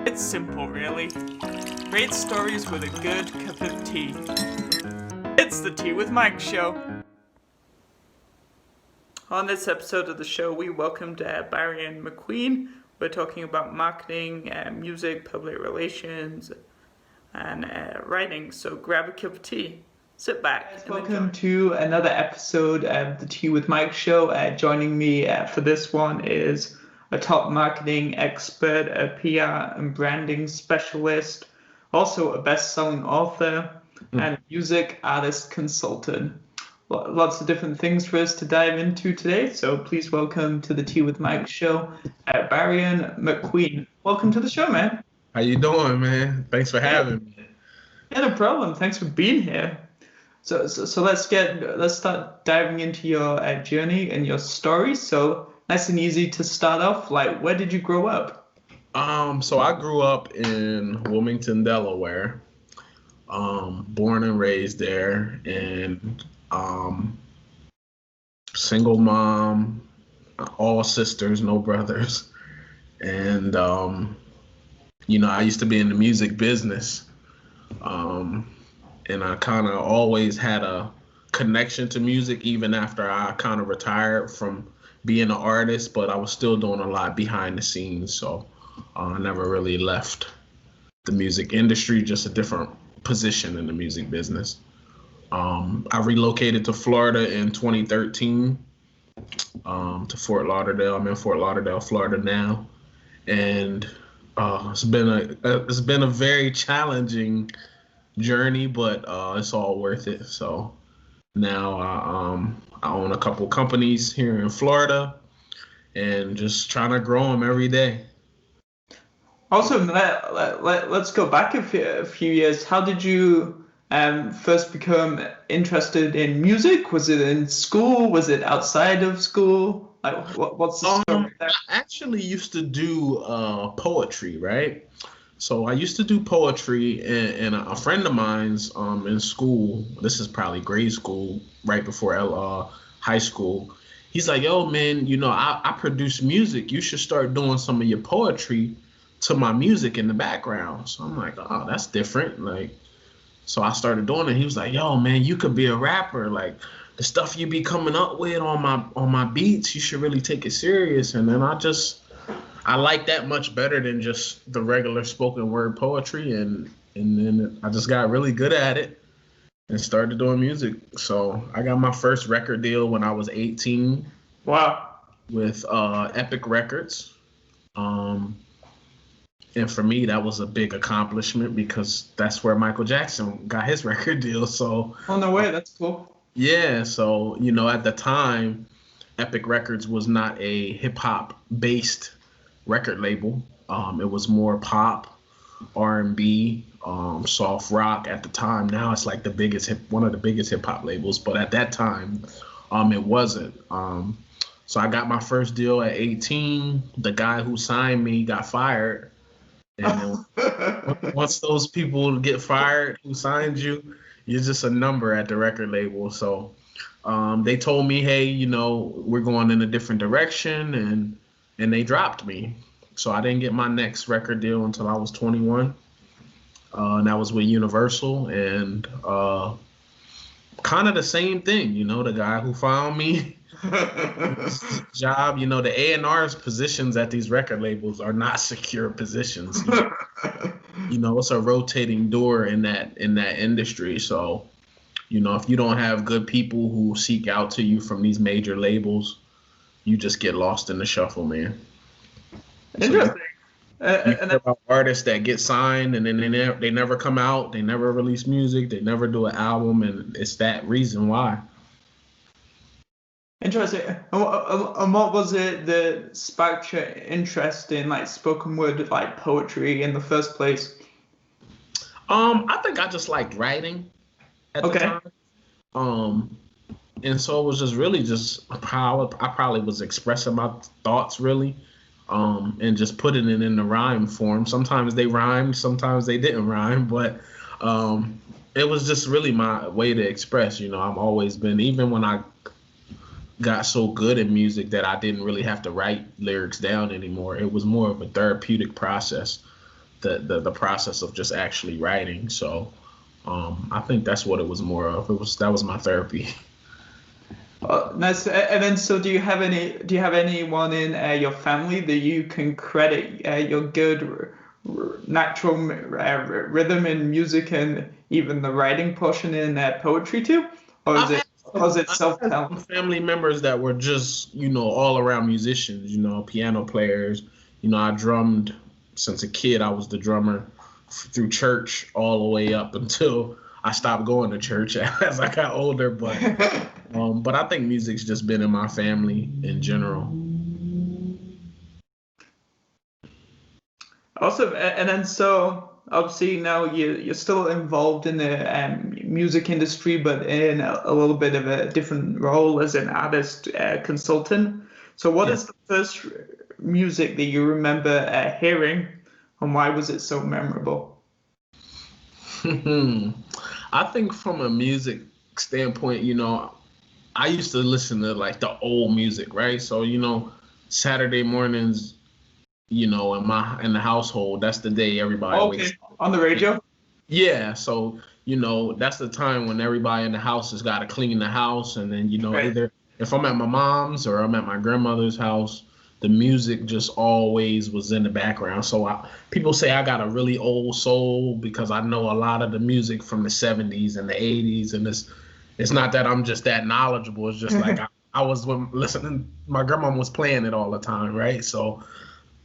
It's simple, really. Great stories with a good cup of tea. It's the Tea with Mike show. On this episode of the show, we welcomed Barion McQueen. We're talking about marketing, music, public relations, and writing. So grab a cup of tea, sit back. Guys, welcome to another episode of the Tea with Mike show. Joining me for this one is a top marketing expert, a PR and branding specialist, also a best-selling author, and a music artist consultant. Lots of different things for us to dive into today. So please welcome to the Tea with Mike show, Barion McQueen. Welcome to the show, man. How you doing, man? Thanks for having me. Yeah, no problem. Thanks for being here. So let's start diving into your journey and your story. So nice and easy to start off. Like, where did you grow up? So I grew up in Wilmington, Delaware. Born and raised there, and single mom, all sisters, no brothers. And I used to be in the music business. And I kind of always had a connection to music, even after I kind of retired from being an artist, but I was still doing a lot behind the scenes. So I never really left the music industry, just a different position in the music business. I relocated to Florida in 2013, to Fort Lauderdale. I'm in Fort Lauderdale, Florida now. And it's been a very challenging journey, but it's all worth it. So now I own a couple companies here in Florida and just trying to grow them every day. Also, let's go back a few years. How did you first become interested in music? Was it in school? Was it outside of school? Like, what's the story there? I actually used to do poetry, right? So I used to do poetry, and a friend of mine's in school, this is probably grade school, right before high school, he's like, yo, man, I produce music. You should start doing some of your poetry to my music in the background. So I'm like, oh, that's different. Like, so I started doing it. He was like, yo, man, you could be a rapper. Like, the stuff you be coming up with on my beats, you should really take it serious. And then I like that much better than just the regular spoken word poetry, and then I just got really good at it and started doing music. So I got my first record deal when I was 18. Wow. With Epic Records. And for me, that was a big accomplishment because that's where Michael Jackson got his record deal. So. Oh, no way. That's cool. Yeah. So, at the time, Epic Records was not a hip hop based record label. It was more pop, R&B, soft rock at the time. Now it's like one of the biggest hip hop labels, but at that time, it wasn't. So I got my first deal at 18. The guy who signed me got fired, and once those people get fired, who signed you, you're just a number at the record label. So they told me, hey, we're going in a different direction, and they dropped me. So I didn't get my next record deal until I was 21. And that was with Universal, and kind of the same thing, the guy who found me job, the A&R's positions at these record labels are not secure positions. It's a rotating door in that industry. So, if you don't have good people who seek out to you from these major labels, you just get lost in the shuffle, man. Interesting. And about artists that get signed and then they never come out, they never release music, they never do an album, and it's that reason why. Interesting. And what was it that sparked your interest in like spoken word, like poetry in the first place? I think I just liked writing at the time. And so it was just really just how I probably was expressing my thoughts really. And just putting it in the rhyme form. Sometimes they rhymed, sometimes they didn't rhyme, but it was just really my way to express. I've always been, even when I got so good at music that I didn't really have to write lyrics down anymore, it was more of a therapeutic process the process of just actually writing. So I think that's what it was more of. That was my therapy. Nice. And then, so do you have anyone in your family that you can credit your good natural rhythm in music and even the writing portion in poetry to, or is it self-talent? Family members that were just, all around musicians, piano players. I drummed since a kid. I was the drummer through church all the way up until I stopped going to church as I got older. But I think music's just been in my family in general. Awesome. And then, so obviously now you're still involved in the music industry, but in a little bit of a different role as an artist consultant. So what is the first music that you remember hearing, and why was it so memorable? I think from a music standpoint, I used to listen to like the old music, right? So, Saturday mornings, in the household, that's the day everybody wakes up. On the radio? Yeah, so that's the time when everybody in the house has got to clean the house, and then either if I'm at my mom's or I'm at my grandmother's house, the music just always was in the background. So people say I got a really old soul because I know a lot of the music from the 70s and the 80s, and it's not that I'm just that knowledgeable. It's just like I was listening. My grandma was playing it all the time, right? So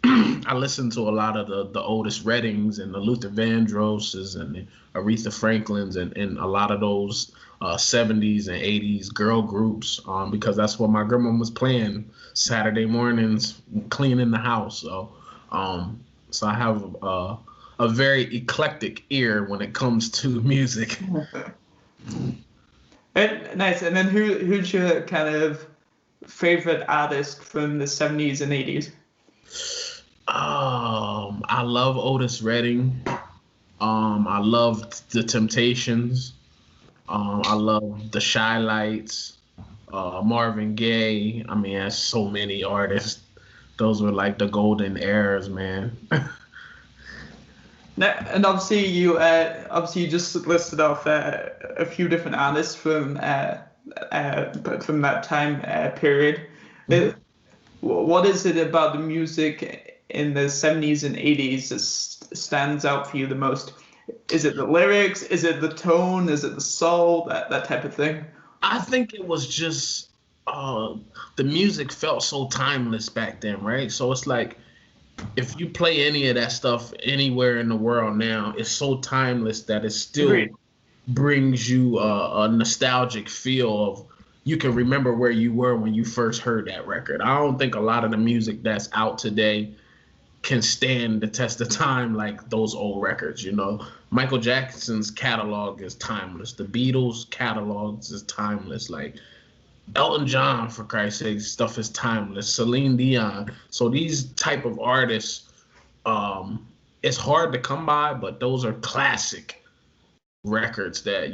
I listened to a lot of the Otis Reddings and the Luther Vandrosses and the Aretha Franklins and a lot of those 70s and 80s girl groups because that's what my grandma was playing Saturday mornings cleaning the house. So I have a very eclectic ear when it comes to music. Nice. And then who's your kind of favorite artist from the 70s and 80s? I love Otis Redding. I love the Temptations. I love the Shy Lights, Marvin Gaye. I mean, there's so many artists. Those were like the golden eras, man. And obviously you just listed off a few different artists from that time period. Mm-hmm. What is it about the music in the 70s and 80s that stands out for you the most? Is it the lyrics? Is it the tone? Is it the soul? That type of thing? I think it was just the music felt so timeless back then, right? So it's like if you play any of that stuff anywhere in the world now, it's so timeless that it still brings you a nostalgic feel of you can remember where you were when you first heard that record. I don't think a lot of the music that's out today can stand the test of time like those old records. Michael Jackson's catalog is timeless. The Beatles' catalogs is timeless. Like Elton John, for Christ's sake, stuff is timeless. Celine Dion. So these type of artists, it's hard to come by, but those are classic records that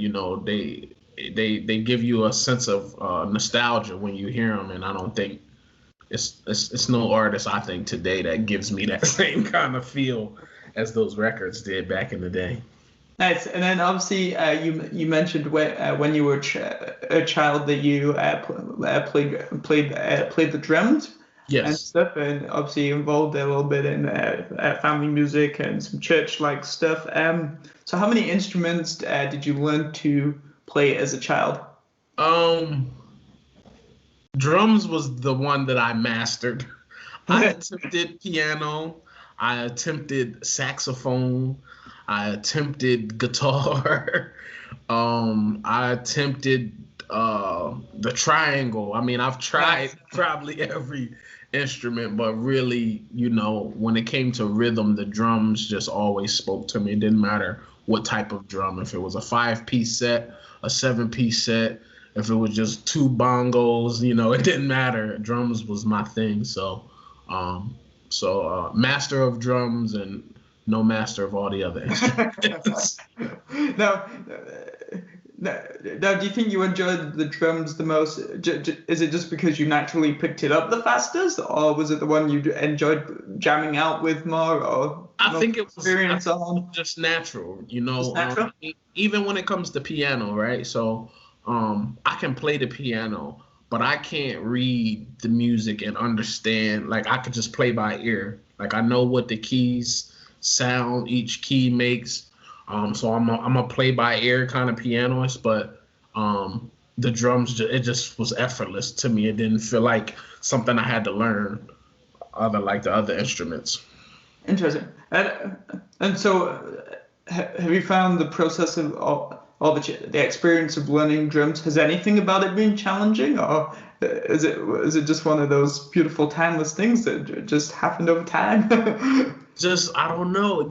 they give you a sense of nostalgia when you hear them, and I don't think it's no artist I think today that gives me that same kind of feel as those records did back in the day. Nice. And then obviously you mentioned when you were a child that you played the drums. Yes. And stuff, and obviously involved a little bit in family music and some church-like stuff. So how many instruments did you learn to play as a child? Drums was the one that I mastered. I attempted piano. I attempted saxophone. I attempted guitar. I attempted the triangle. I mean, I've tried probably every instrument, but really, when it came to rhythm, the drums just always spoke to me. It didn't matter what type of drum. If it was a 5-piece set, a 7-piece set, if it was just 2 bongos, it didn't matter. Drums was my thing. So master of drums and no master of all the other instruments. Now, Now, do you think you enjoyed the drums the most? Is it just because you naturally picked it up the fastest, or was it the one you enjoyed jamming out with more, or I think it was experience on? just natural, Just natural? even when it comes to piano, right? So, I can play the piano, but I can't read the music and understand. Like, I could just play by ear. Like, I know what the keys sound each key makes. So I'm a play by ear kind of pianist, but the drums, it just was effortless to me. It didn't feel like something I had to learn, other like the other instruments. Interesting. And so, have you found the process of all the experience of learning drums? Has anything about it been challenging, or is it just one of those beautiful timeless things that just happened over time? Just I don't know.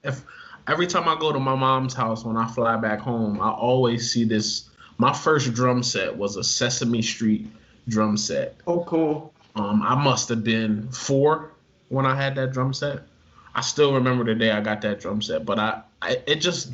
If every time I go to my mom's house when I fly back home, I always see this. My first drum set was a Sesame Street drum set. Oh, cool. I must have been 4 when I had that drum set. I still remember the day I got that drum set, but it just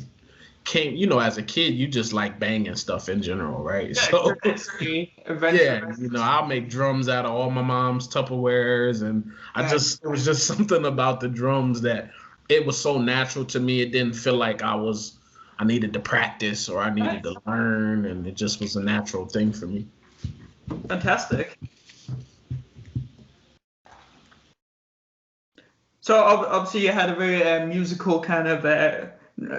came. As a kid, you just like banging stuff in general, right? Yeah, So eventually. yeah, I'll make drums out of all my mom's Tupperwares, and it was just something about the drums that it was so natural to me. It didn't feel like I needed to practice or I needed to learn, and it just was a natural thing for me. Fantastic. So obviously you had a very musical kind of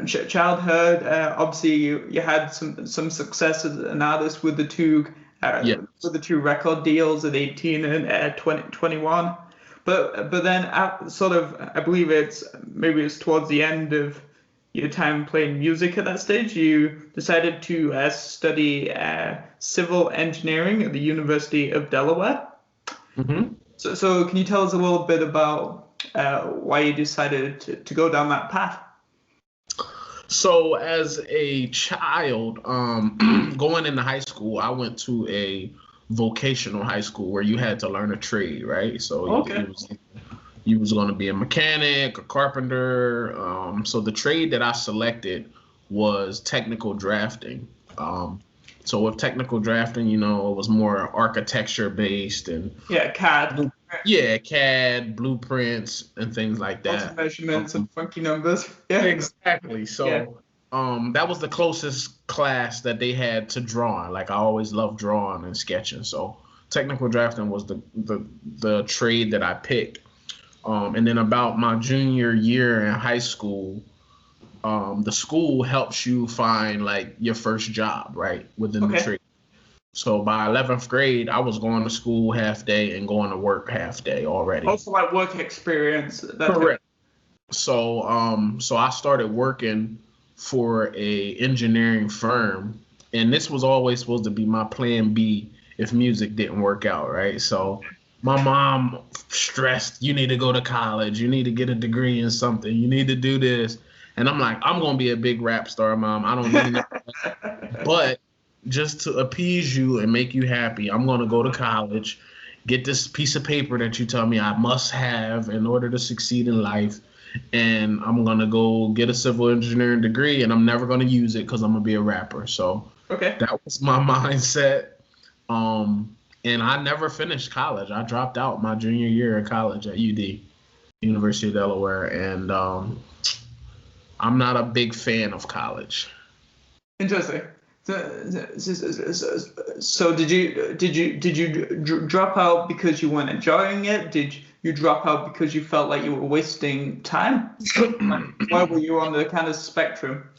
childhood. Obviously you had some success as an artist with the two Yeah. with the two record deals at 18 and 21. But then I believe it's towards the end of your time playing music at that stage, you decided to study civil engineering at the University of Delaware. Mm-hmm. So can you tell us a little bit about why you decided to go down that path? So as a child, going into high school, I went to a vocational high school where you had to learn a trade, right? So Okay. you was going to be a mechanic, a carpenter. So the trade that I selected was technical drafting. So with technical drafting, it was more architecture based and Yeah, CAD. yeah, CAD, blueprints, and things like Lots of that. measurements and funky numbers. Yeah. Exactly. So that was the closest class that they had to drawing. Like I always loved drawing and sketching. So technical drafting was the trade that I picked. And then about my junior year in high school, the school helps you find like your first job, right, within the trade. So by 11th grade, I was going to school half day and going to work half day already. Also like work experience. Correct. So I started working for a engineering firm, and this was always supposed to be my plan B if music didn't work out, right? So my mom stressed, you need to go to college, you need to get a degree in something, you need to do this. And I'm like, I'm gonna be a big rap star, Mom. I don't need that. But just to appease you and make you happy, I'm gonna go to college, get this piece of paper that you tell me I must have in order to succeed in life, and I'm gonna go get a civil engineering degree, and I'm never gonna use it because I'm gonna be a rapper. So that was my mindset. And I never finished college. I dropped out my junior year of college at UD, University of Delaware, and I'm not a big fan of college. Interesting. So did you drop out because you weren't enjoying it? Did you drop out because you felt like you were wasting time? Why were you on the kind of spectrum?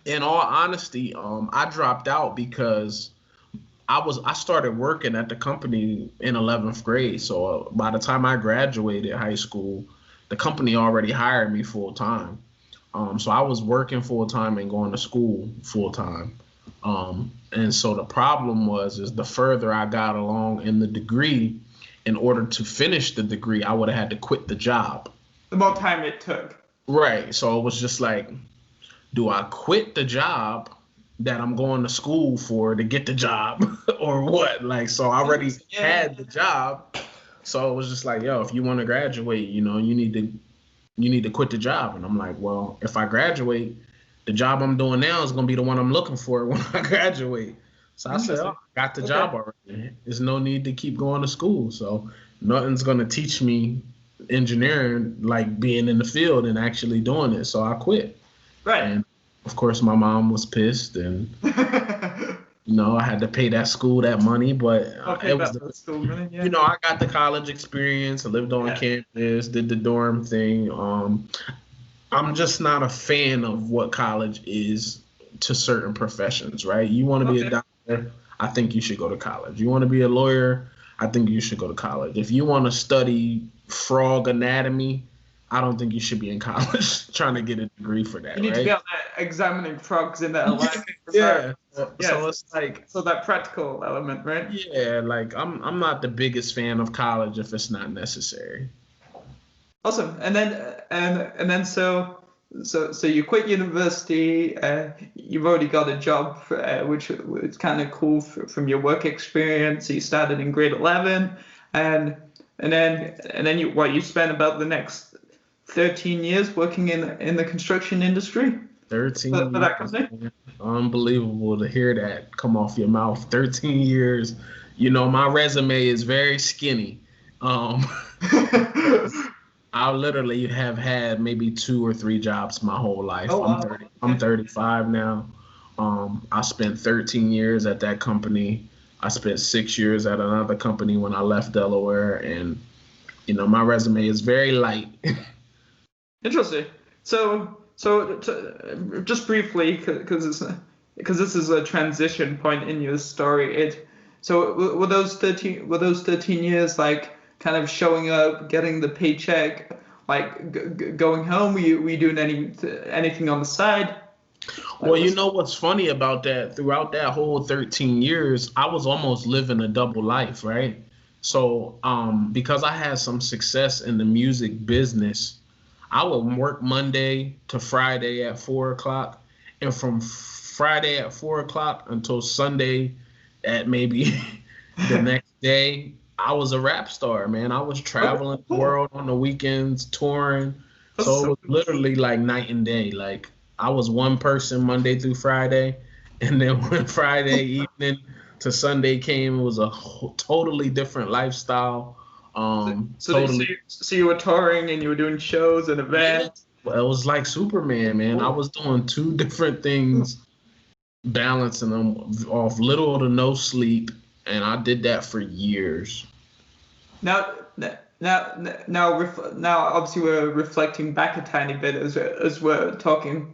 In all honesty, I dropped out because I started working at the company in 11th grade. So by the time I graduated high school, the company already hired me full time. So I was working full time and going to school full time. And so the problem is the further I got along in the degree, in order to finish the degree, I would have had to quit the job. The more time it took. Right. So it was just like, do I quit the job that I'm going to school for to get the job or what? Like, so I already had the job. So it was just like, yo, if you want to graduate, you need to quit the job. And I'm like, well, if I graduate, the job I'm doing now is going to be the one I'm looking for when I graduate. So I said, oh, I got the job already. There's no need to keep going to school. So nothing's going to teach me engineering like being in the field and actually doing it. So I quit. Right. And of course, my mom was pissed, and I had to pay that school that money. But it was, school money, yeah. I got the college experience. I lived on campus, did the dorm thing. I'm just not a fan of what college is to certain professions, right? You want to be a doctor, I think you should go to college. You want to be a lawyer, I think you should go to college. If you want to study frog anatomy, I don't think you should be in college trying to get a degree for that. You need right? to be out there examining frogs in that lab. Yeah. So it's like, so that practical element, right? Yeah, like I'm not the biggest fan of college if it's not necessary. Awesome. And then so you quit university. You've already got a job, which was kind of cool from your work experience. You started in grade 11, and then you spent about the next 13 years working in the construction industry. 13 for that company. Unbelievable to hear that come off your mouth. 13 years. My resume is very skinny. I literally have had maybe 2 or 3 jobs my whole life. I'm 35 now. I spent 13 years at that company. I spent 6 years at another company when I left Delaware, and my resume is very light. Interesting. So just briefly, because this is a transition point in your story. So were those 13 years like kind of showing up, getting the paycheck, like going home? Were you doing anything on the side? Well, what's funny about that? Throughout that whole 13 years, I was almost living a double life, right? So because I had some success in the music business, I would work Monday to Friday at 4 o'clock, and from Friday at 4 o'clock until Sunday at maybe the next day, I was a rap star, man. I was traveling the world on the weekends, touring. So it was literally like night and day. Like I was one person Monday through Friday, and then when Friday evening to Sunday came, it was a totally different lifestyle. So you were touring and you were doing shows and events. Yeah. Well, it was like Superman, man. I was doing 2 different things, balancing them off little to no sleep, and I did that for years. Now, obviously we're reflecting back a tiny bit as we're talking.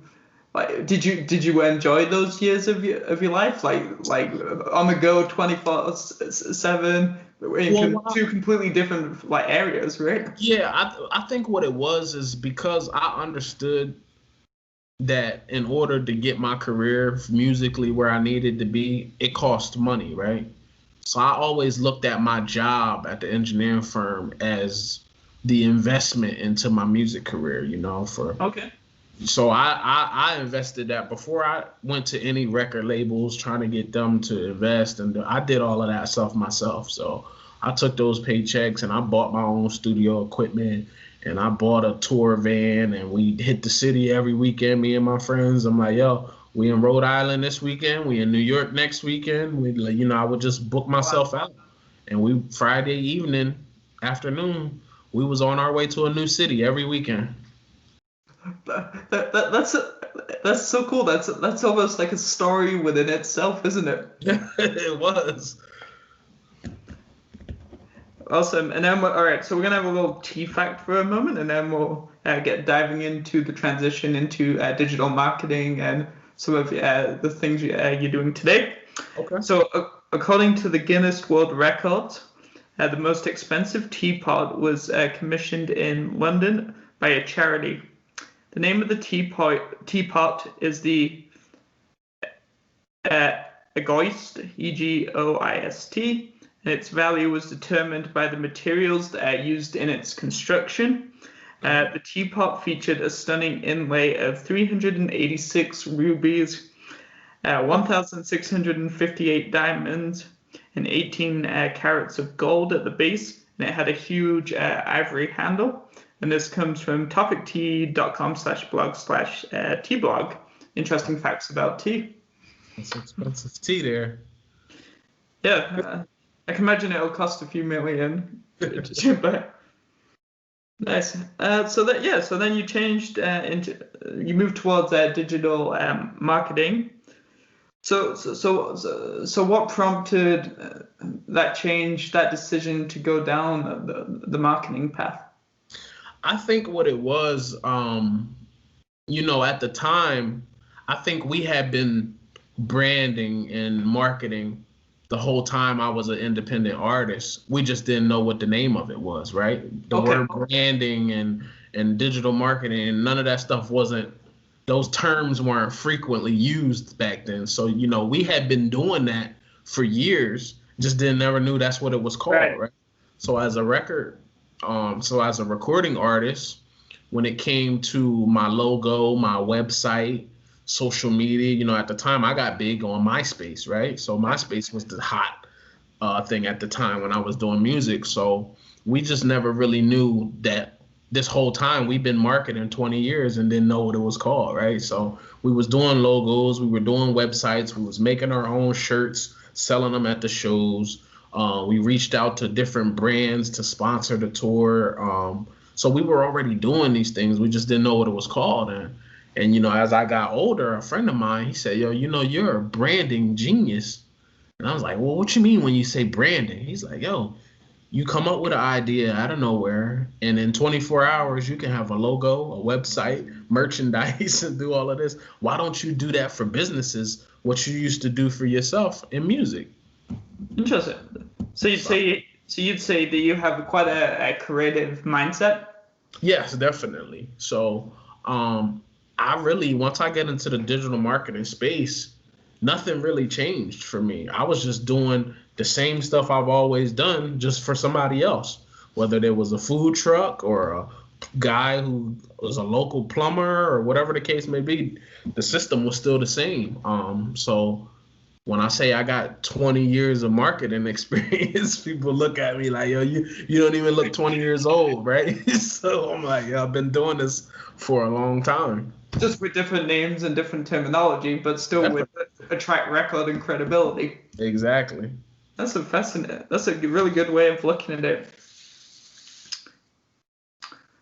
Like, did you enjoy those years of your life? Like on the go 24/7 in 2 completely different areas, right? Yeah, I think what it was is because I understood that in order to get my career musically where I needed to be, it cost money, right? So I always looked at my job at the engineering firm as the investment into my music career, So I invested that before I went to any record labels trying to get them to invest, and I did all of that stuff myself. So I took those paychecks and I bought my own studio equipment, and I bought a tour van, and we hit the city every weekend, me and my friends. I'm like, yo, we in Rhode Island this weekend, we in New York next weekend. I would just book myself out, and Friday afternoon, we was on our way to a new city every weekend. That's so cool. That's almost like a story within itself, isn't it? It was. Awesome. And then all right. So we're gonna have a little tea fact for a moment, and then we'll get diving into the transition into digital marketing and some of the things you're doing today. Okay. So according to the Guinness World Records, the most expensive teapot was commissioned in London by a charity. The name of the teapot is the Egoist, Egoist, and its value was determined by the materials used in its construction. The teapot featured a stunning inlay of 386 rubies, 1,658 diamonds, and 18 carats of gold at the base, and it had a huge ivory handle. And this comes from topictea.com/blog/tblog. interesting facts about tea. It's expensive tea there. Yeah, I can imagine it'll cost a few million to buy. Nice. So then you changed you moved towards digital marketing. So what prompted that change, that decision to go down the marketing path? I think what it was, at the time, I think we had been branding and marketing the whole time I was an independent artist. We just didn't know what the name of it was, right? The word branding and digital marketing and none of that stuff those terms weren't frequently used back then. So, we had been doing that for years, just never knew that's what it was called, right? So as a recording artist, when it came to my logo, my website, social media, at the time I got big on MySpace, right? So MySpace was the hot thing at the time when I was doing music. So we just never really knew that this whole time we've been marketing 20 years and didn't know what it was called, right? So we was doing logos, we were doing websites, we was making our own shirts, selling them at the shows. We reached out to different brands to sponsor the tour. So we were already doing these things. We just didn't know what it was called. And as I got older, a friend of mine, he said, yo, you're a branding genius. And I was like, well, what you mean when you say branding? He's like, yo, you come up with an idea out of nowhere, and in 24 hours, you can have a logo, a website, merchandise, and do all of this. Why don't you do that for businesses, what you used to do for yourself in music? Interesting. So you'd say that you have quite a creative mindset? Yes, definitely. So once I get into the digital marketing space, nothing really changed for me. I was just doing the same stuff I've always done, just for somebody else, whether there was a food truck or a guy who was a local plumber or whatever the case may be. The system was still the same. So when I say I got 20 years of marketing experience, people look at me like, yo, you don't even look 20 years old, right? So I'm like, yo, I've been doing this for a long time. Just with different names and different terminology, but still with a track record and credibility. Exactly. That's a really good way of looking at it.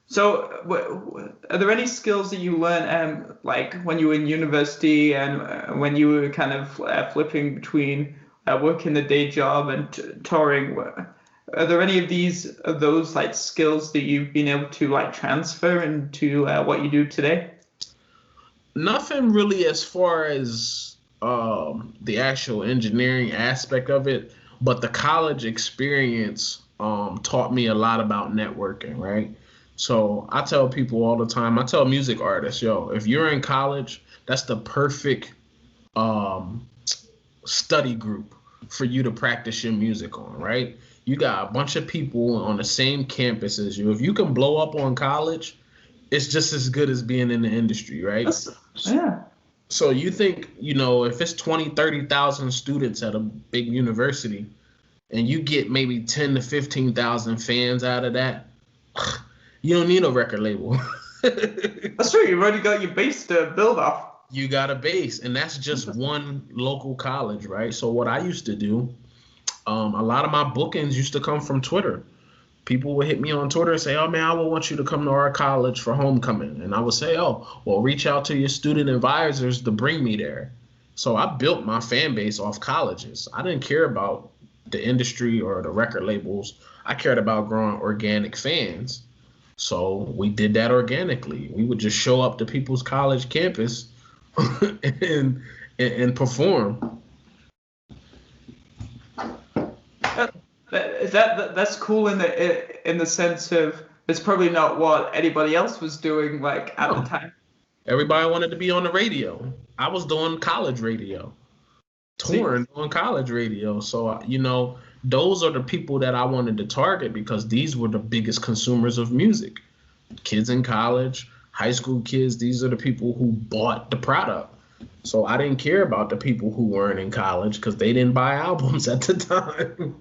So, are there any skills that you learned, like when you were in university and when you were kind of flipping between working the day job and touring? Are there any of those like skills that you've been able to like transfer into what you do today? Nothing really as far as the actual engineering aspect of it, but the college experience taught me a lot about networking, right? So I tell people all the time, I tell music artists, yo, if you're in college, that's the perfect study group for you to practice your music on, right? You got a bunch of people on the same campus as you. If you can blow up on college, it's just as good as being in the industry, right? Yeah. So you think, if it's 20, 30,000 students at a big university and you get maybe 10 to 15,000 fans out of that, you don't need a record label. That's true. You've already got your base to build off. You got a base, and that's just one local college, right? So what I used to do, a lot of my bookings used to come from Twitter. People would hit me on Twitter and say, oh, man, I would want you to come to our college for homecoming. And I would say, oh, well, reach out to your student advisors to bring me there. So I built my fan base off colleges. I didn't care about the industry or the record labels. I cared about growing organic fans. So we did that organically. We would just show up to people's college campus and perform. That's cool in the sense of it's probably not what anybody else was doing like at the time. Everybody wanted to be on the radio. I was doing college radio, touring on college radio. So those are the people that I wanted to target because these were the biggest consumers of music. Kids in college, high school kids, these are the people who bought the product. So I didn't care about the people who weren't in college because they didn't buy albums at the time.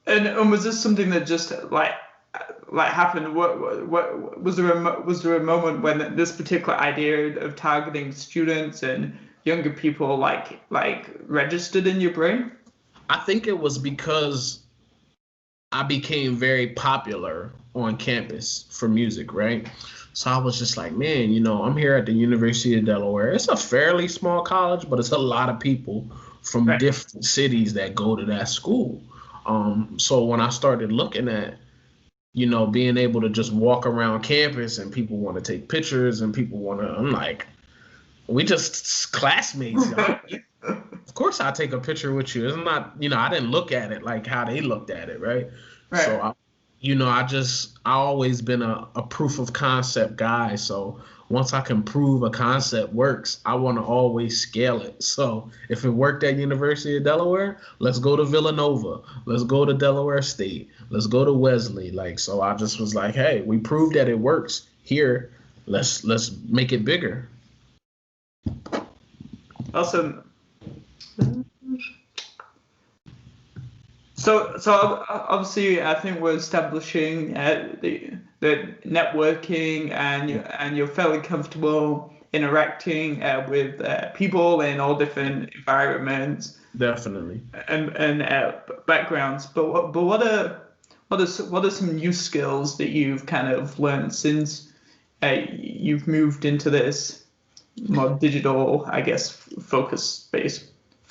And was this something that just like like happened? What was there a moment when this particular idea of targeting students and younger people like registered in your brain? I think it was because I became very popular on campus for music, right? So I was just like, man, I'm here at the University of Delaware. It's a fairly small college, but it's a lot of people from Right. different cities that go to that school. So when I started looking at, being able to just walk around campus and people want to take pictures and I'm like, we just classmates, y'all. Of course I'll take a picture with you. It's not, I didn't look at it like how they looked at it, right? Right. So I always been a proof of concept guy. So once I can prove a concept works, I want to always scale it. So if it worked at University of Delaware, let's go to Villanova. Let's go to Delaware State. Let's go to Wesley. So I just was like, hey, we proved that it works here. Let's make it bigger. Awesome. So obviously, I think we're establishing the networking, and you're fairly comfortable interacting with people in all different environments. Definitely. And backgrounds. But what are some new skills that you've kind of learned since you've moved into this more digital, I guess, focus career?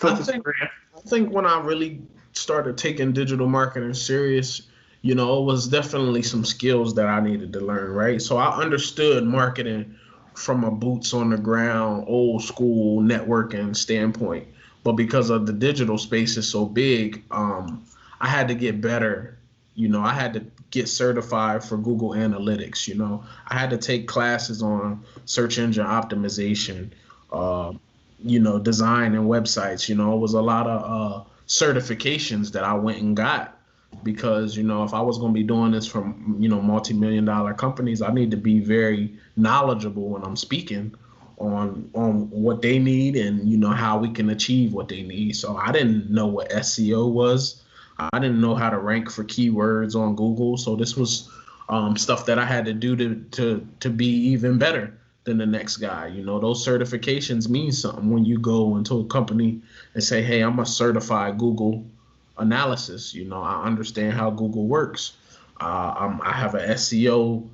I think when I really started taking digital marketing serious, it was definitely some skills that I needed to learn, right? So I understood marketing from a boots on the ground, old school networking standpoint. But because of the digital space is so big, I had to get better. I had to get certified for Google Analytics. I had to take classes on search engine optimization, design and websites. It was a lot of certifications that I went and got because, if I was going to be doing this from, multi-million-dollar companies, I need to be very knowledgeable when I'm speaking on what they need and, how we can achieve what they need. So I didn't know what SEO was. I didn't know how to rank for keywords on Google. So this was stuff that I had to do to be even better than the next guy. Those certifications mean something when you go into a company and say, hey, I'm a certified Google analysis. I understand how Google works. I have an SEO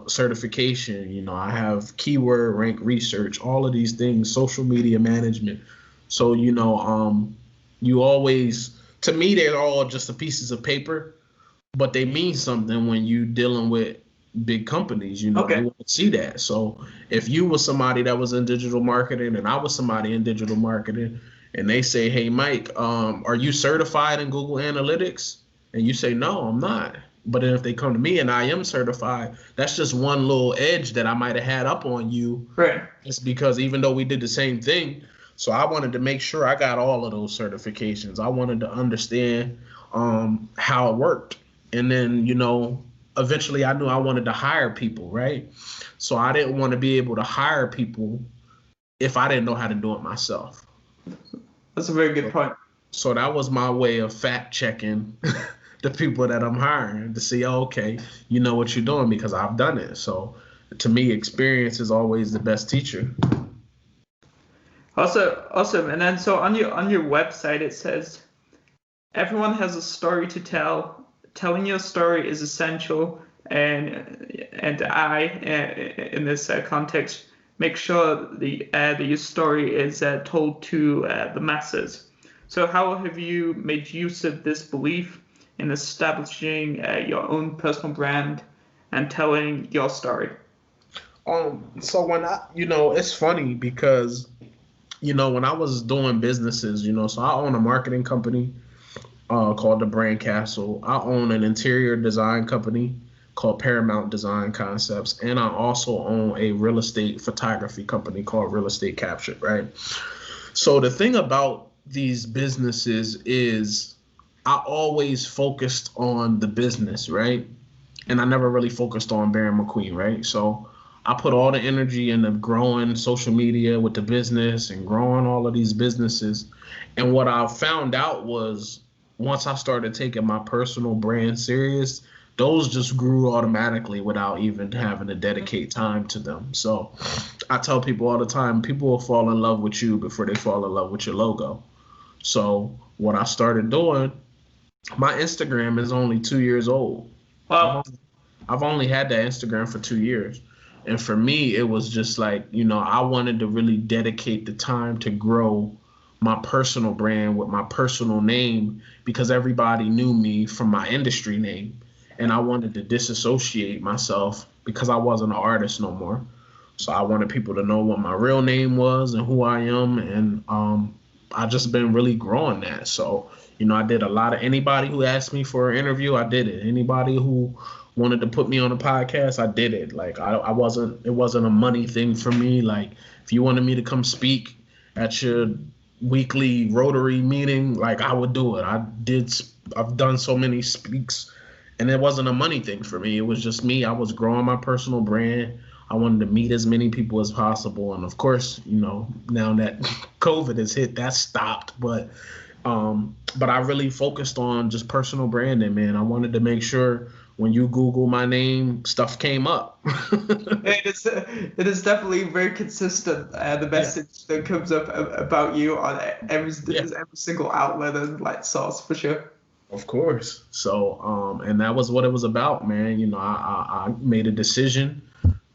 certification. I have keyword rank research, all of these things, social media management. So, you always, to me, they're all just the pieces of paper, but they mean something when you dealing with big companies. Okay. They want to see that. So if you was somebody that was in digital marketing and I was somebody in digital marketing and they say, hey, Mike, are you certified in Google Analytics? And you say, no, I'm not. But then if they come to me and I am certified, that's just one little edge that I might have had up on you. Right. It's because even though we did the same thing, so I wanted to make sure I got all of those certifications. I wanted to understand how it worked. And then, eventually I knew I wanted to hire people, right? So I didn't want to be able to hire people if I didn't know how to do it myself. That's a very good point. So that was my way of fact checking the people that I'm hiring to see, okay, you know what you're doing because I've done it. So to me, experience is always the best teacher. Also, awesome. And then so on your website it says, everyone has a story to tell. Telling your story is essential, and I, in this context, make sure that your story is told to the masses. So how have you made use of this belief in establishing your own personal brand and telling your story? So when it's funny because, when I was doing businesses, so I own a marketing company called the Brand Castle. I own an interior design company called Paramount Design Concepts, and I also own a real estate photography company called Real Estate Captured, right? So the thing about these businesses is I always focused on the business, right? And I never really focused on Barion McQueen, right? So I put all the energy into growing social media with the business and growing all of these businesses. And what I found out was once I started taking my personal brand serious, those just grew automatically without even having to dedicate time to them. So I tell people all the time, people will fall in love with you before they fall in love with your logo. So what I started doing, my Instagram is only 2 years old. Wow. I've only had that Instagram for 2 years. And for me, it was just like, I wanted to really dedicate the time to grow my personal brand with my personal name because everybody knew me from my industry name. And I wanted to disassociate myself because I wasn't an artist no more. So I wanted people to know what my real name was and who I am. And I just been really growing that. So, I did a lot of, anybody who asked me for an interview, I did it. Anybody who wanted to put me on a podcast, I did it. Like it wasn't a money thing for me. Like if you wanted me to come speak at your weekly Rotary meeting, like I would do it. I've done so many speaks, and it wasn't a money thing for me. It was just me. I was growing my personal brand. I wanted to meet as many people as possible. And of course, now that COVID has hit, that stopped. But I really focused on just personal branding, man. I wanted to make sure when you Google my name, stuff came up. It is definitely very consistent. The message that comes up about you on every single outlet and source for sure. Of course. So, and that was what it was about, man. I made a decision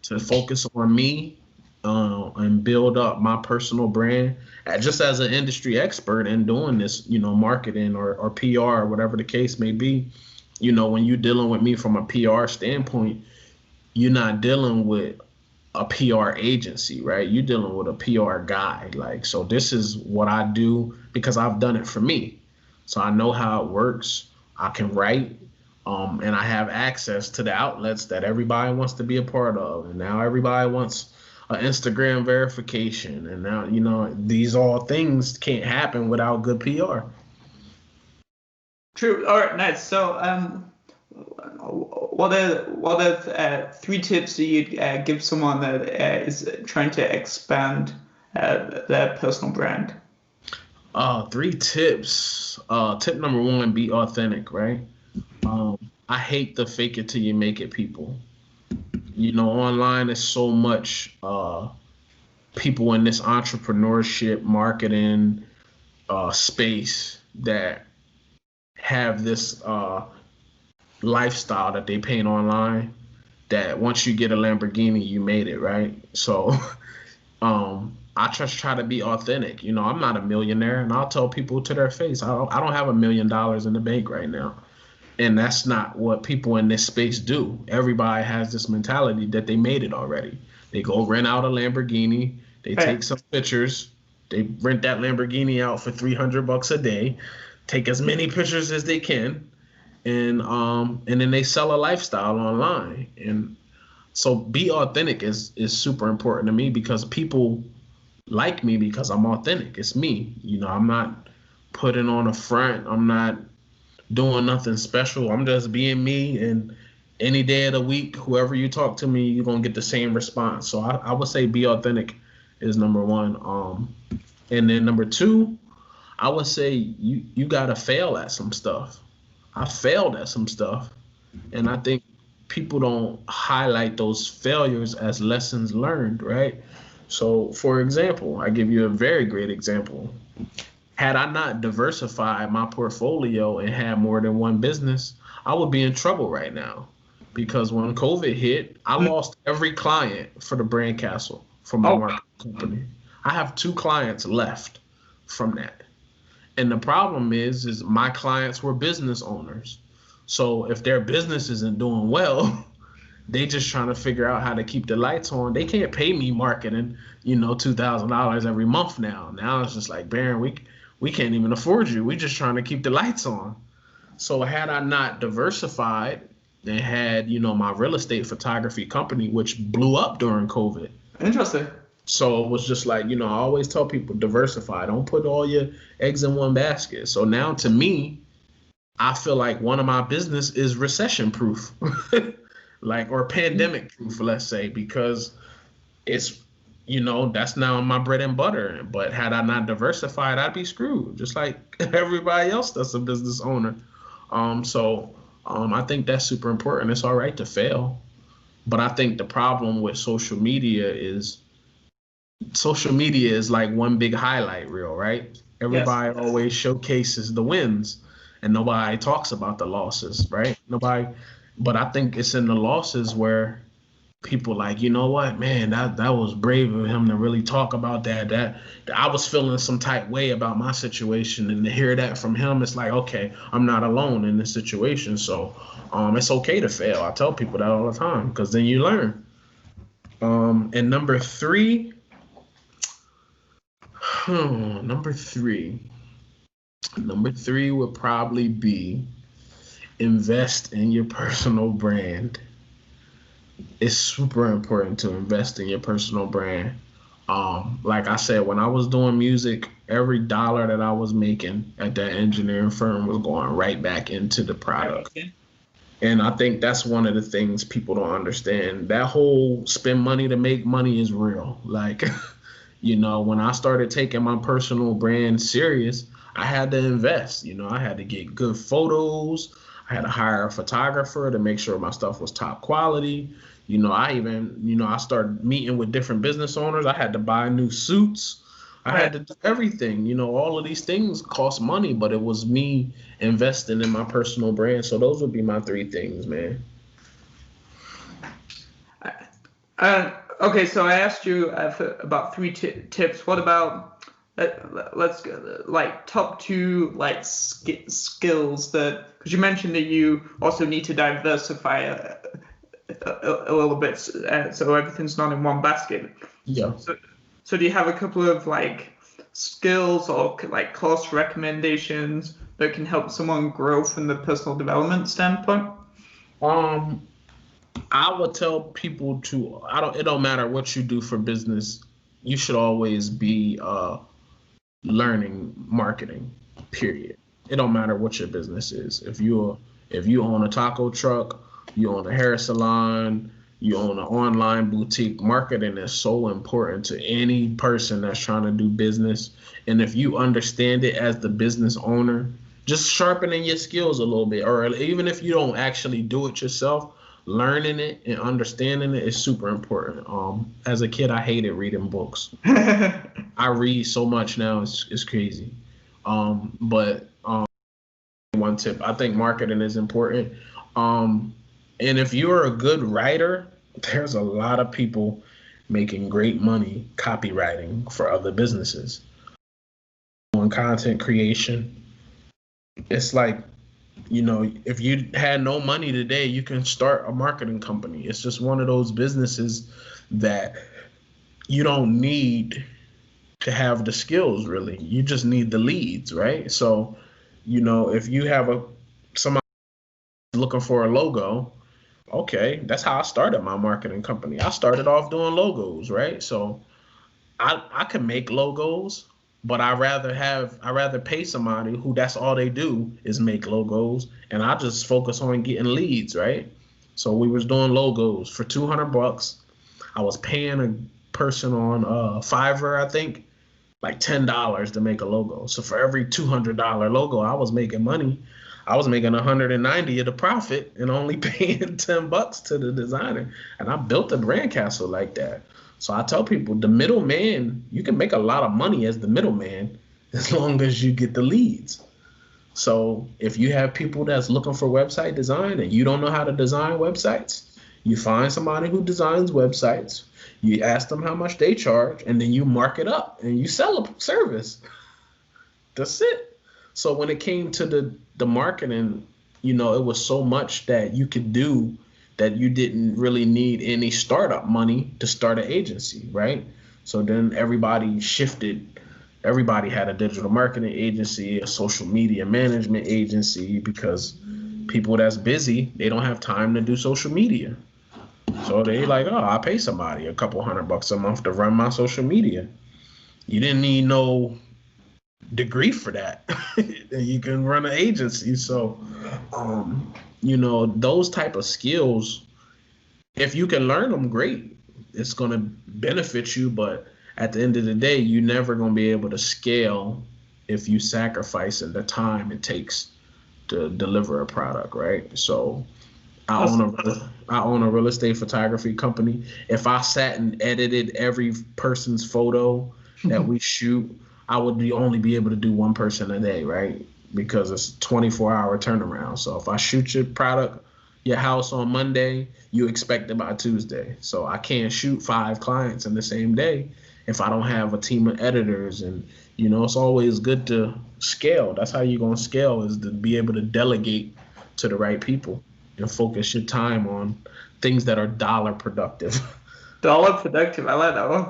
to focus on me and build up my personal brand just as an industry expert in doing this, marketing or PR or whatever the case may be. When you're dealing with me from a PR standpoint, you're not dealing with a PR agency, right? You're dealing with a PR guy. So this is what I do because I've done it for me. So I know how it works. I can write, and I have access to the outlets that everybody wants to be a part of. And now everybody wants an Instagram verification. And now, these all things can't happen without good PR. True. All right. Nice. So, what are 3 tips that you'd give someone that is trying to expand their personal brand? 3 tips. Tip number 1: be authentic. Right. I hate the fake it till you make it people. Online is so much people in this entrepreneurship marketing space that have this lifestyle that they paint online that once you get a Lamborghini, you made it, right? So I just try to be authentic. I'm not a millionaire, and I'll tell people to their face, I don't have $1 million in the bank right now. And that's not what people in this space do. Everybody has this mentality that they made it already. They go rent out a Lamborghini, they take some pictures, they rent that Lamborghini out for $300 a day, take as many pictures as they can, and then they sell a lifestyle online. And so be authentic is super important to me because people like me because I'm authentic. It's me. I'm not putting on a front. I'm not doing nothing special. I'm just being me, and any day of the week, whoever you talk to me, you're gonna get the same response. So I would say be authentic is number 1. And then number 2, I would say you gotta fail at some stuff. I failed at some stuff, and I think people don't highlight those failures as lessons learned, right? So for example, I give you a very great example. Had I not diversified my portfolio and had more than one business, I would be in trouble right now. Because when COVID hit, I lost every client for the Brand Castle from my marketing company. I have 2 clients left from that. And the problem is my clients were business owners. So if their business isn't doing well, they just trying to figure out how to keep the lights on. They can't pay me marketing, $2,000 every month now. Now it's just like, Baron, we can't even afford you. We just trying to keep the lights on. So had I not diversified and had, my real estate photography company, which blew up during COVID. Interesting. So it was just like, I always tell people diversify. Don't put all your eggs in one basket. So now to me, I feel like one of my business is recession proof, or pandemic proof, let's say, because it's, that's now my bread and butter. But had I not diversified, I'd be screwed, just like everybody else that's a business owner. So I think that's super important. It's all right to fail. But I think the problem with social media is like one big highlight reel, right? Yes. Everybody always showcases the wins and nobody talks about the losses, right? Nobody, but I think it's in the losses where people like, you know what, man, that was brave of him to really talk about that. That I was feeling some type way about my situation, and to hear that from him, it's like, okay, I'm not alone in this situation. So, it's okay to fail. I tell people that all the time because then you learn. And number three would probably be invest in your personal brand. It's super important to invest in your personal brand. Like I said, when I was doing music, every dollar that I was making at that engineering firm was going right back into the product. And I think that's one of the things people don't understand. That whole spend money to make money is real. Like, when I started taking my personal brand serious, I had to invest. I had to get good photos. I had to hire a photographer to make sure my stuff was top quality. I started meeting with different business owners. I had to buy new suits. I had to do everything. All of these things cost money, but it was me investing in my personal brand. So those would be my three things, man. Okay, so I asked you about three tips. What about let's go, like top two like skills that, because you mentioned that you also need to diversify a little bit, so everything's not in one basket. Yeah. So do you have a couple of like skills or like course recommendations that can help someone grow from the personal development standpoint? I would tell people it don't matter what you do for business, you should always be learning marketing, period. It don't matter what your business is. If you own a taco truck, you own a hair salon, you own an online boutique, marketing is so important to any person that's trying to do business. And if you understand it as the business owner, just sharpening your skills a little bit, or even if you don't actually do it yourself, learning it and understanding it is super important. As a kid, I hated reading books. I read so much now, it's crazy. But one tip, I think marketing is important. And if you're a good writer, there's a lot of people making great money copywriting for other businesses. On content creation, it's like, if you had no money today, you can start a marketing company. It's just one of those businesses that you don't need to have the skills, really. You just need the leads, right? So, if you have somebody looking for a logo, okay, that's how I started my marketing company. I started off doing logos, right? So I can make logos, but I rather pay somebody who that's all they do is make logos, and I just focus on getting leads, right? So we was doing logos for $200. I was paying a person on Fiverr, I think, like $10 to make a logo. So for every $200 logo, I was making money. I was making 190 of the profit and only paying $10 to the designer. And I built a brand castle like that. So I tell people, the middleman, you can make a lot of money as the middleman as long as you get the leads. So if you have people that's looking for website design and you don't know how to design websites, you find somebody who designs websites, you ask them how much they charge, and then you mark it up and you sell a service. That's it. So when it came to the marketing, it was so much that you could do that you didn't really need any startup money to start an agency, right? So then everybody shifted. Everybody had a digital marketing agency, a social media management agency, because people that's busy, they don't have time to do social media. So they like, oh, I'll pay somebody a couple $100 a month to run my social media. You didn't need no degree for that. You can run an agency. So, those type of skills, if you can learn them, great. It's going to benefit you. But at the end of the day, you're never going to be able to scale if you sacrifice the time it takes to deliver a product, right? So I Awesome. own a real estate photography company. If I sat and edited every person's photo that we shoot, I would only be able to do one person a day, right? Because it's 24-hour turnaround. So if I shoot your product, your house on Monday, you expect it by Tuesday. So I can't shoot 5 clients in the same day if I don't have a team of editors. And it's always good to scale. That's how you're gonna scale, is to be able to delegate to the right people and focus your time on things that are dollar productive. Dollar productive. I like that one.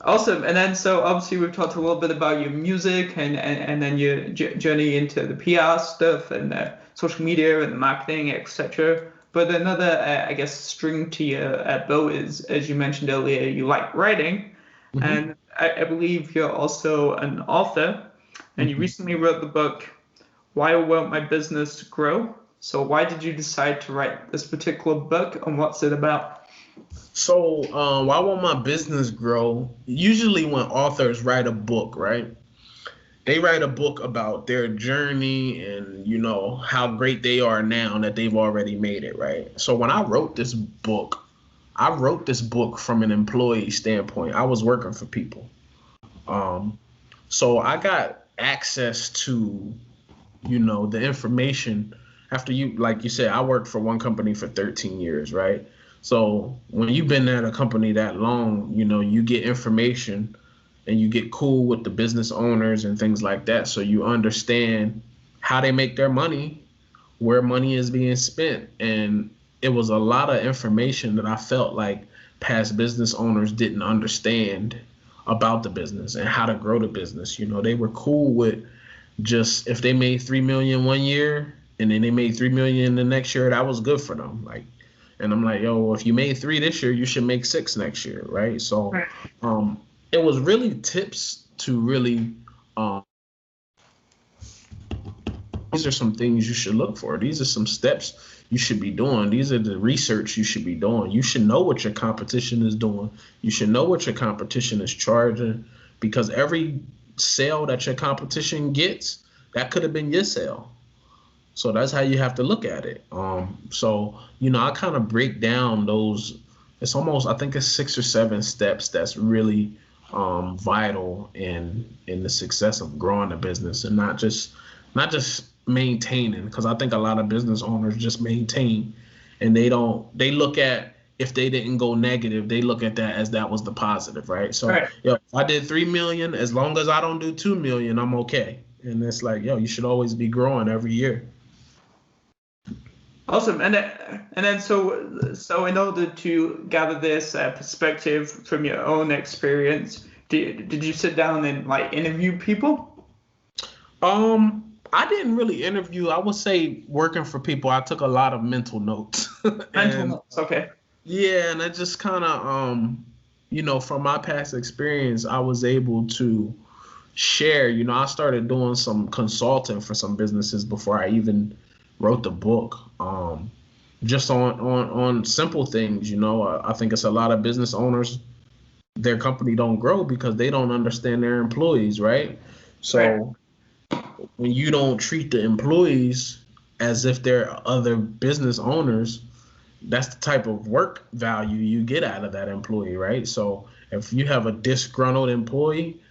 Awesome. And then, so obviously we've talked a little bit about your music and then your journey into the PR stuff and social media and the marketing, etc. But another, I guess, string to your bow is, as you mentioned earlier, you like writing. Mm-hmm. And I believe you're also an author. And you recently wrote the book, Why Won't My Business Grow? So why did you decide to write this particular book, and what's it about? So, why won't my business grow? Usually when authors write a book, right? They write a book about their journey and, how great they are now that they've already made it, right? So when I wrote this book from an employee standpoint. I was working for people. So I got access to, the information after like you said, I worked for one company for 13 years, right? So when you've been at a company that long, you get information and you get cool with the business owners and things like that. So you understand how they make their money, where money is being spent. And it was a lot of information that I felt like past business owners didn't understand about the business and how to grow the business. They were cool with just, if they made 3 million one year and then they made 3 million the next year, that was good for them. And I'm like, yo, if you made 3 this year, you should make 6 next year, right? So it was really tips to really, these are some things you should look for. These are some steps you should be doing. These are the research you should be doing. You should know what your competition is doing. You should know what your competition is charging, because every sale that your competition gets, that could have been your sale. So that's how you have to look at it. So, I kind of break down those. It's almost, I think it's 6 or 7 steps that's really vital in the success of growing a business, and not just maintaining, because I think a lot of business owners just maintain, and they look at, if they didn't go negative, they look at that as that was the positive, right? So if I did 3 million, as long as I don't do 2 million, I'm okay. And it's like, you should always be growing every year. Awesome. And then so in order to gather this perspective from your own experience, did you sit down and interview people? I didn't really interview. I would say, working for people, I took a lot of mental notes. Mental notes, okay. Yeah, and I just kind of, from my past experience, I was able to share. I started doing some consulting for some businesses before I even wrote the book, just on simple things. I think it's a lot of business owners, their company don't grow because they don't understand their employees, right? So when you don't treat the employees as if they're other business owners, that's the type of work value you get out of that employee, right? So if you have a disgruntled employee,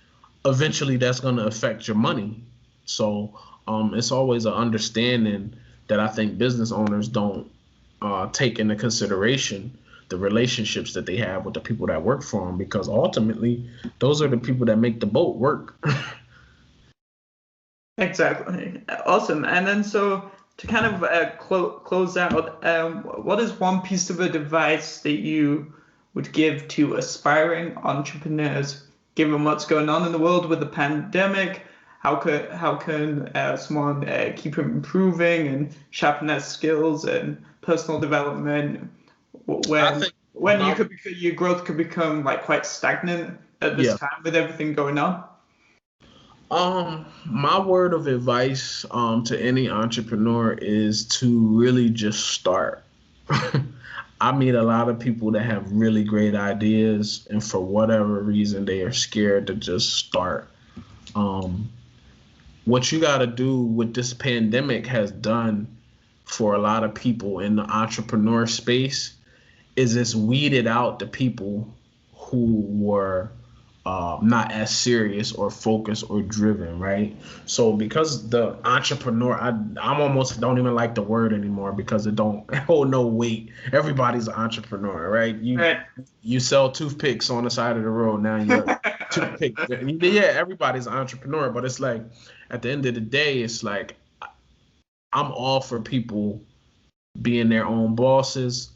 eventually that's going to affect your money. So it's always an understanding that I think business owners don't take into consideration, the relationships that they have with the people that work for them, because ultimately those are the people that make the boat work. Exactly. Awesome. And then so to kind of close out, what is one piece of advice that you would give to aspiring entrepreneurs, given what's going on in the world with the pandemic? How can someone keep improving and sharpen their skills and personal development when your growth could become quite stagnant at this time with everything going on? My word of advice to any entrepreneur is to really just start. I meet a lot of people that have really great ideas, and for whatever reason they are scared to just start. what you got to do, what this pandemic has done for a lot of people in the entrepreneur space, is it's weeded out the people who were not as serious or focused or driven, right? So because the entrepreneur, I'm almost don't even like the word anymore because it don't hold no weight. Everybody's an entrepreneur, right? You sell toothpicks on the side of the road. Now you're toothpick. Yeah, everybody's an entrepreneur, but it's like at the end of the day, it's like I'm all for people being their own bosses,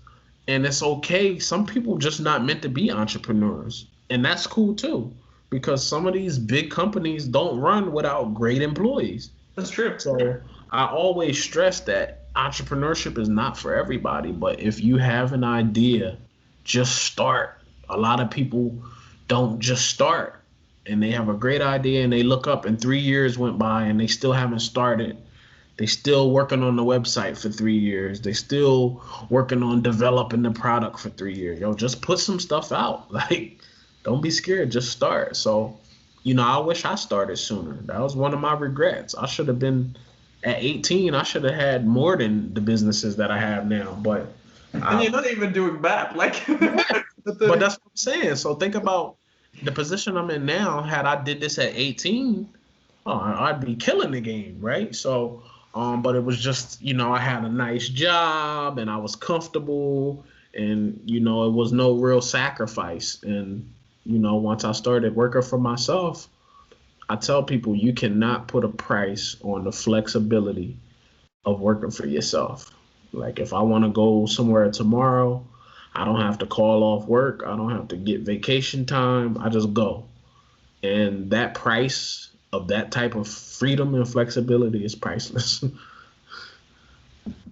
and it's okay. Some people just not meant to be entrepreneurs, and that's cool too, because some of these big companies don't run without great employees. That's true. So I always stress that entrepreneurship is not for everybody, but if you have an idea, just start. A lot of people don't just start, and they have a great idea and they look up and 3 years went by and they still haven't started. They still working on the website for 3 years. They still working on developing the product for 3 years. Yo, just put some stuff out. Like, don't be scared. Just start. So, I wish I started sooner. That was one of my regrets. I should have been at 18. I should have had more than the businesses that I have now. But and you're not even doing bad. Like, but that's what I'm saying. So think about the position I'm in now. Had I did this at 18, I'd be killing the game, right? So. But it was just, I had a nice job and I was comfortable and, it was no real sacrifice. And, once I started working for myself, I tell people you cannot put a price on the flexibility of working for yourself. Like if I want to go somewhere tomorrow, I don't have to call off work. I don't have to get vacation time. I just go. And that price of that type of freedom and flexibility is priceless.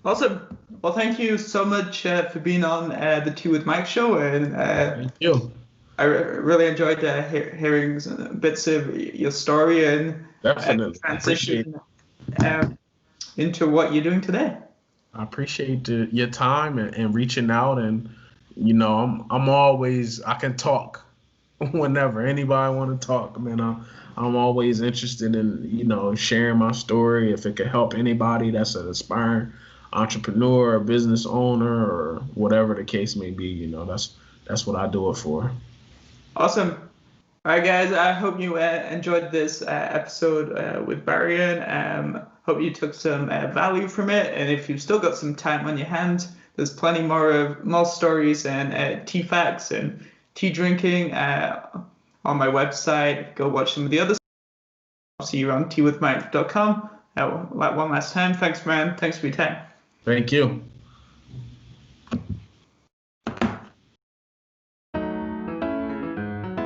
Awesome. Well, thank you so much for being on the Tea with Mike show. And thank you. I really enjoyed hearing bits of your story and definitely transition into what you're doing today. I appreciate your time and reaching out. And, I'm always, I can talk whenever anybody want to talk, man. I'm always interested in, sharing my story. If it could help anybody that's an aspiring entrepreneur or business owner or whatever the case may be, that's what I do it for. Awesome. All right, guys, I hope you enjoyed this episode with Barion. Hope you took some value from it. And if you've still got some time on your hands, there's plenty more stories and tea facts and tea drinking on my website. Go watch some of the others. I'll see you on teawithmike.com. One last time, thanks, man. Thanks for your time. Thank you.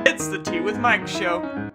It's the Tea with Mike show.